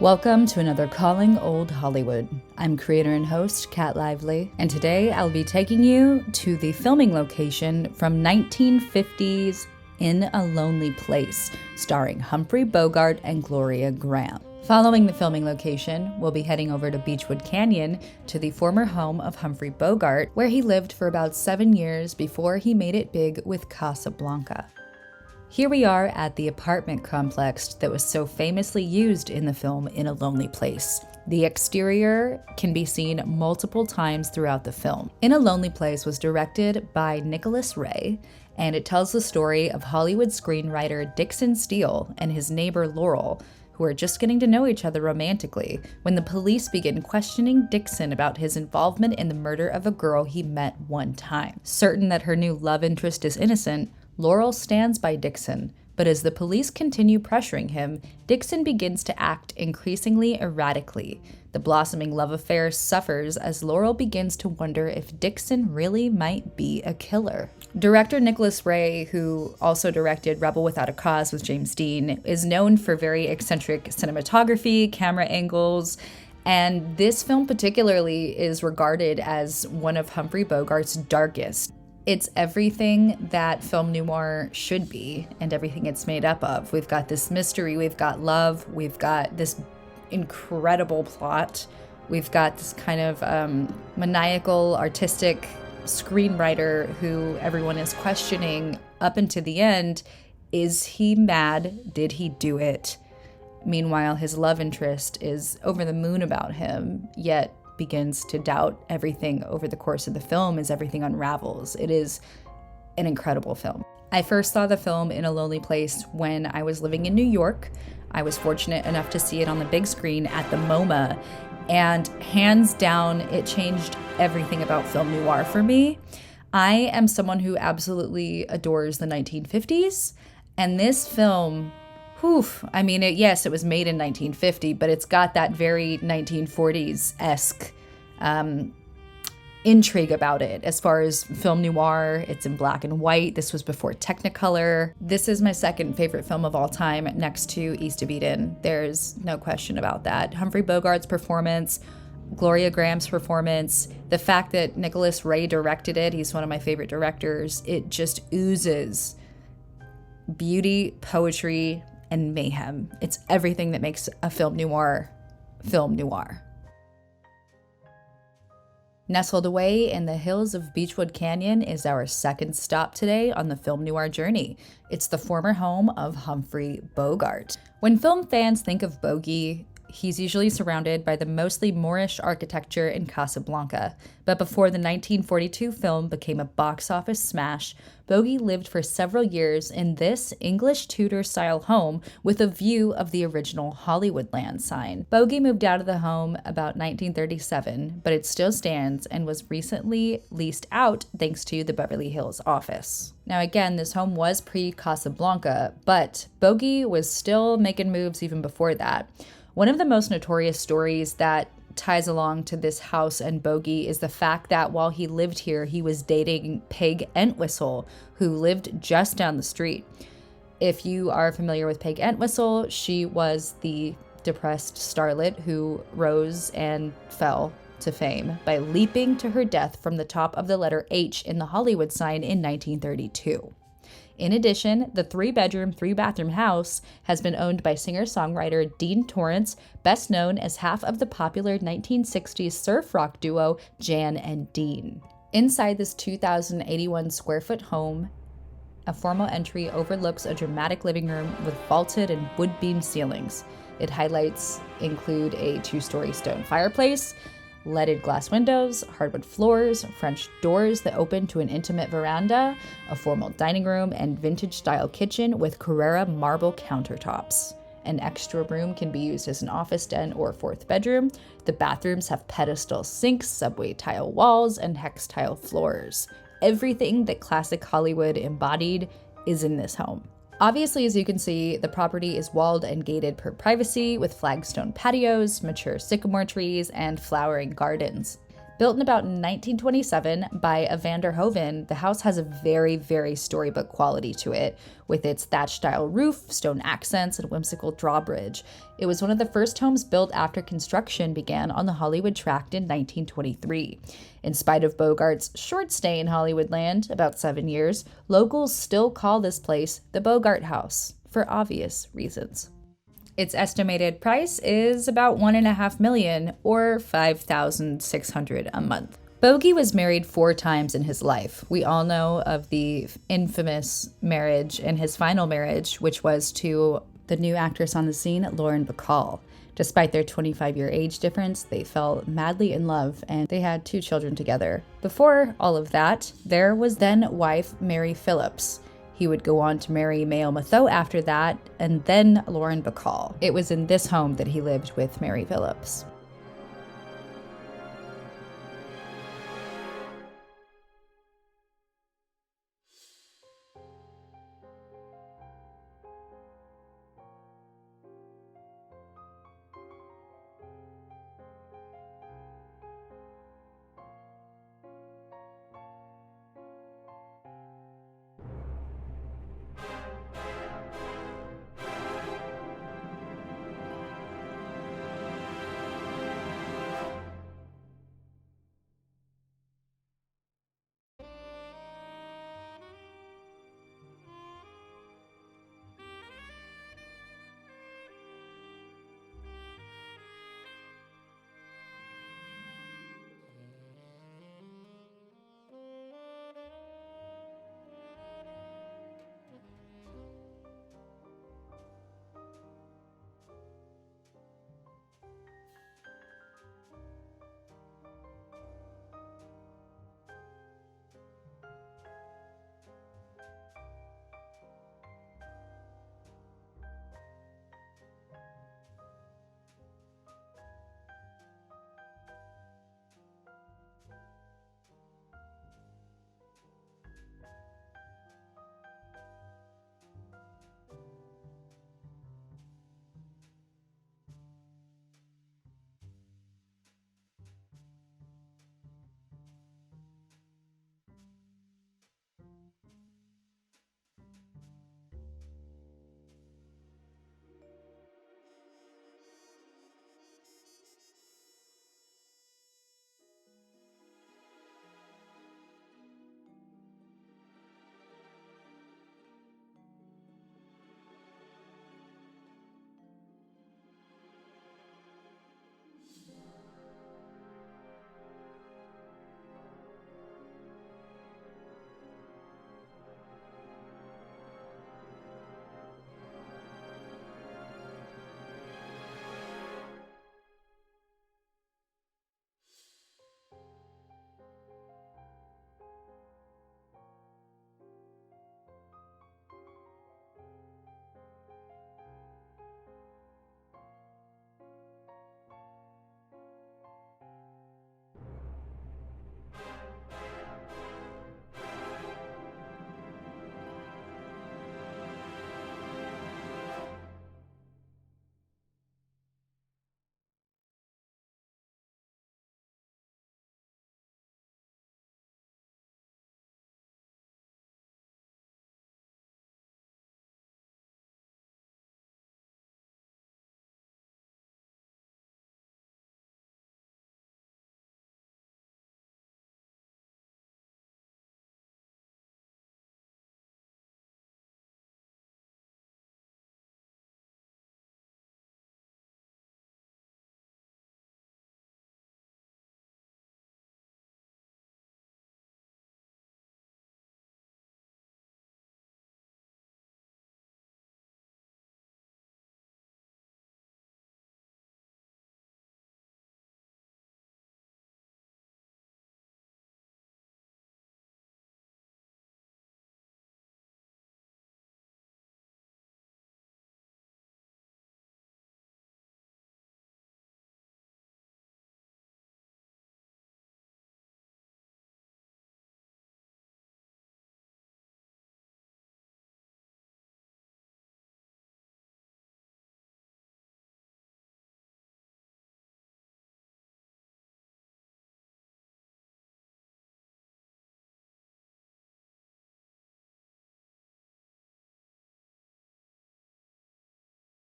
Welcome to another Calling Old Hollywood. I'm creator and host Kat Lively, and today I'll be taking you to the filming location from 1950's In a Lonely Place, starring Humphrey Bogart and Gloria Grahame. Following the filming location, we'll be heading over to Beachwood Canyon to the former home of Humphrey Bogart, where he lived for about 7 years before he made it big with Casablanca. Here we are at the apartment complex that was so famously used in the film In a Lonely Place. The exterior can be seen multiple times throughout the film. In a Lonely Place was directed by Nicholas Ray, and it tells the story of Hollywood screenwriter Dixon Steele and his neighbor Laurel, who are just getting to know each other romantically when the police begin questioning Dixon about his involvement in the murder of a girl he met one time. Certain that her new love interest is innocent, Laurel stands by Dixon, but as the police continue pressuring him, Dixon begins to act increasingly erratically. The blossoming love affair suffers as Laurel begins to wonder if Dixon really might be a killer. Director Nicholas Ray, who also directed Rebel Without a Cause with James Dean, is known for very eccentric cinematography, camera angles, and this film particularly is regarded as one of Humphrey Bogart's darkest. It's everything that film noir should be and everything it's made up of. We've got this mystery, we've got love, we've got this incredible plot, we've got this kind of maniacal, artistic screenwriter who everyone is questioning up until the end. Is he mad? Did he do it? Meanwhile, his love interest is over the moon about him, yet begins to doubt everything over the course of the film as everything unravels. It is an incredible film. I first saw the film In a Lonely Place when I was living in New York. I was fortunate enough to see it on the big screen at the MoMA, and hands down, it changed everything about film noir for me. I am someone who absolutely adores the 1950s, and this film, yes, it was made in 1950, but it's got that very 1940s-esque intrigue about it. As far as film noir, it's in black and white. This was before Technicolor. This is my second favorite film of all time, next to East of Eden. There's no question about that. Humphrey Bogart's performance, Gloria Grahame's performance, the fact that Nicholas Ray directed it, he's one of my favorite directors, it just oozes beauty, poetry, and mayhem. It's everything that makes a film noir film noir. Nestled away in the hills of Beachwood Canyon is our second stop today on the film noir journey. It's the former home of Humphrey Bogart. When film fans think of Bogey, he's usually surrounded by the mostly Moorish architecture in Casablanca, but before the 1942 film became a box office smash, Bogey lived for several years in this English Tudor-style home with a view of the original Hollywoodland sign. Bogey moved out of the home about 1937, but it still stands and was recently leased out thanks to the Beverly Hills office. Now again, this home was pre-Casablanca, but Bogey was still making moves even before that. One of the most notorious stories that ties along to this house and Bogey is the fact that while he lived here, he was dating Peg Entwistle, who lived just down the street. If you are familiar with Peg Entwistle, she was the depressed starlet who rose and fell to fame by leaping to her death from the top of the letter H in the Hollywood sign in 1932. In addition, the 3-bedroom, 3-bathroom house has been owned by singer-songwriter Dean Torrance, best known as half of the popular 1960s surf rock duo Jan and Dean. Inside this 2,081 square foot home, a formal entry overlooks a dramatic living room with vaulted and wood-beam ceilings. Its highlights include a 2-story stone fireplace, leaded glass windows, hardwood floors, French doors that open to an intimate veranda, a formal dining room, and vintage-style kitchen with Carrara marble countertops. An extra room can be used as an office den or 4th bedroom. The bathrooms have pedestal sinks, subway tile walls, and hex tile floors. Everything that classic Hollywood embodied is in this home. Obviously, as you can see, the property is walled and gated per privacy with flagstone patios, mature sycamore trees, and flowering gardens. Built in about 1927 by Evander Hoven, the house has a very, very storybook quality to it, with its thatch-style roof, stone accents, and whimsical drawbridge. It was one of the first homes built after construction began on the Hollywood tract in 1923. In spite of Bogart's short stay in Hollywoodland, about 7 years, locals still call this place the Bogart House, for obvious reasons. Its estimated price is about $1.5 million or $5,600 a month. Bogey was married 4 times in his life. We all know of the infamous marriage and his final marriage, which was to the new actress on the scene, Lauren Bacall. Despite their 25-year age difference, they fell madly in love and they had 2 children together. Before all of that, there was then wife Mary Phillips. He would go on to marry Mayo Matho after that, and then Lauren Bacall. It was in this home that he lived with Mary Phillips.